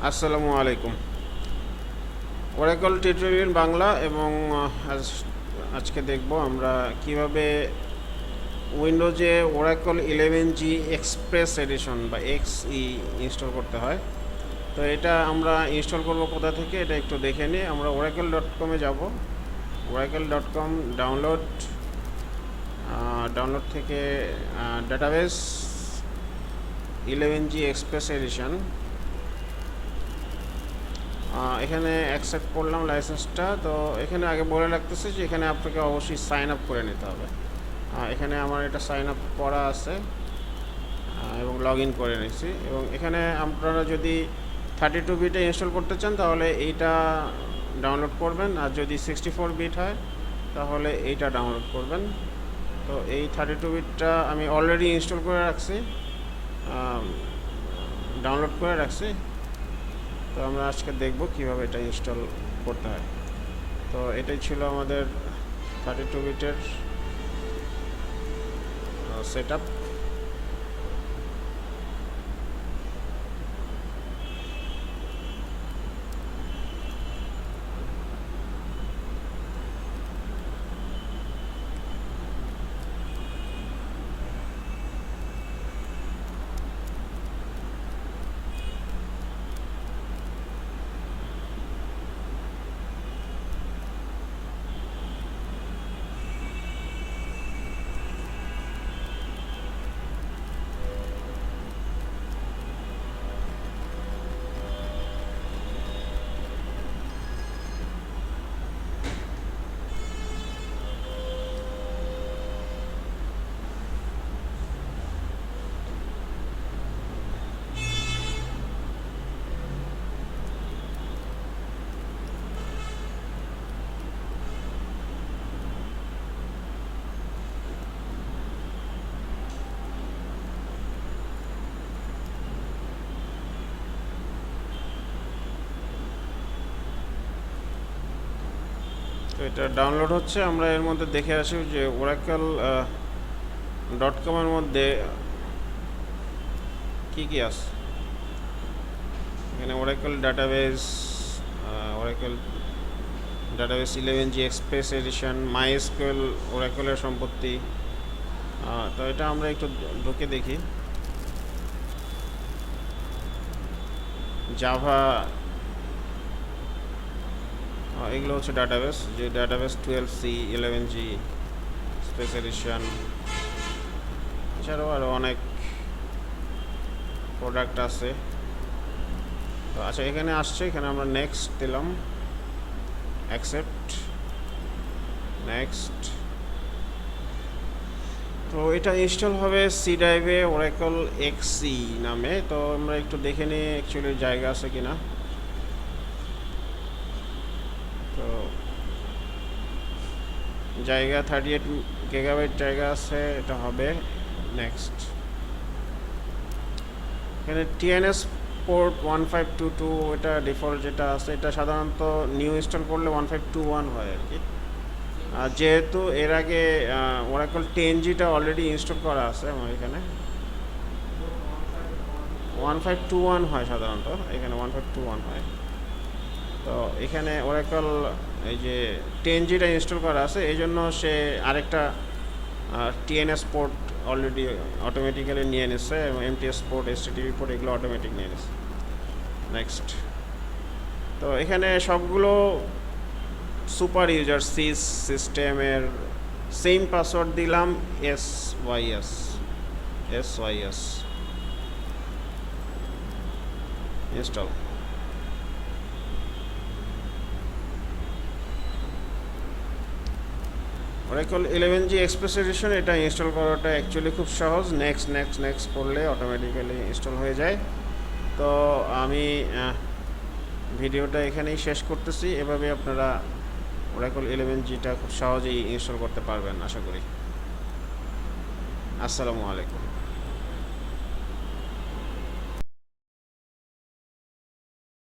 আসসালামু আলাইকুম। Oracle tutorial Bangla এবং আজকে দেখব আমরা কিভাবে উইন্ডোজে ওরাকল 11G এক্সপ্রেস এডিশন বা এক্সই ইনস্টল করতে হয়। তো এটা আমরা ইনস্টল করব কোথা থেকে এটা একটু দেখে নিই। আমরা oracle.com-এ যাব। oracle.com ডাউনলোড থেকে ডাটাবেস 11G এক্সপ্রেস এডিশন এখানে অ্যাকসেপ্ট করলাম লাইসেন্সটা। তো এখানে আগে বলে রাখতেছে যে এখানে আপনাকে অবশ্যই সাইন আপ করে নিতে হবে। এখানে আমার এটা সাইন আপ করা আছে এবং লগ ইন করে নিয়েছি। এবং এখানে আপনারা যদি 32 বিটে ইনস্টল করতে চান তাহলে এইটা ডাউনলোড করবেন, আর যদি 64 বিট হয় তাহলে এইটা ডাউনলোড করবেন। তো এই 32 বিটটা আমি অলরেডি ইনস্টল করে রাখছি, ডাউনলোড করে রাখছি। তো আমরা আজকে দেখব কিভাবে এটা ইনস্টল করতে হয়। তো এটাই ছিল আমাদের 32 বিটের সেটআপ। তো এটা ডাউনলোড হচ্ছে। আমরা এর মধ্যে দেখে আসি যে oracle.com-এর মধ্যে কি আছে। এখানে oracle database 11G express edition, MySQL ওরাকলের সম্পত্তি। তো এটা আমরা একটু ঢুকে দেখি। জাভা, এগুলো হচ্ছে ডাটাবেস, যে database 12C 11G space addition, এছাড়াও আরও অনেক প্রোডাক্ট আছে। তো আচ্ছা, এখানে আসছে, এখানে আমরা নেক্সট দিলাম, অ্যাকসেপ্ট, নেক্সট। তো এটা ইনস্টল হবে সি ড্রাইভে ওরাকল এক্সই নামে। তো আমরা একটু দেখে নিই অ্যাকচুয়ালি জায়গা আছে কিনা। তো জায়গা 38 গিগাবাইট জায়গা আছে, এটা হবে নেক্সট। এখানে টিএনএস পোর্ট 1522, এটা ডিফল্ট যেটা আছে। এটা সাধারণত নিউ ইনস্টল করলে 1521 হয় আর কি। আর যেহেতু এর আগে ওরাকল 10Gটা অলরেডি ইনস্টল করা আছে আমার এখানে, 1521 হয় সাধারণত, এখানে 1521 হয়। তো এখানে ওরাকল এই যে 10Gটা ইনস্টল করা আছে, এই জন্য সে আরেকটা টিএনএস পোর্ট অলরেডি অটোমেটিক্যালি নিয়ে নিচ্ছে, এবং এমটিএস পোর্ট, এসটিটিভি পোর্ট, এগুলো অটোমেটিক নিয়ে নিচ্ছে। নেক্সট। তো এখানে সবগুলো সুপার ইউজার সিস্টেমের সেম পাসওয়ার্ড দিলাম, SYS install. Oracle 11G express edition এটা ইনস্টল করাটা অ্যাকচুয়ালি খুব সহজ। নেক্সট করলে অটোমেটিক্যালি ইনস্টল হয়ে যায়। তো আমি ভিডিওটা এখানেই শেষ করতেছি। এভাবে আপনারা ওরাকল 11Gটা খুব সহজেই ইনস্টল করতে পারবেন আশা করি। আসসালামু আলাইকুম।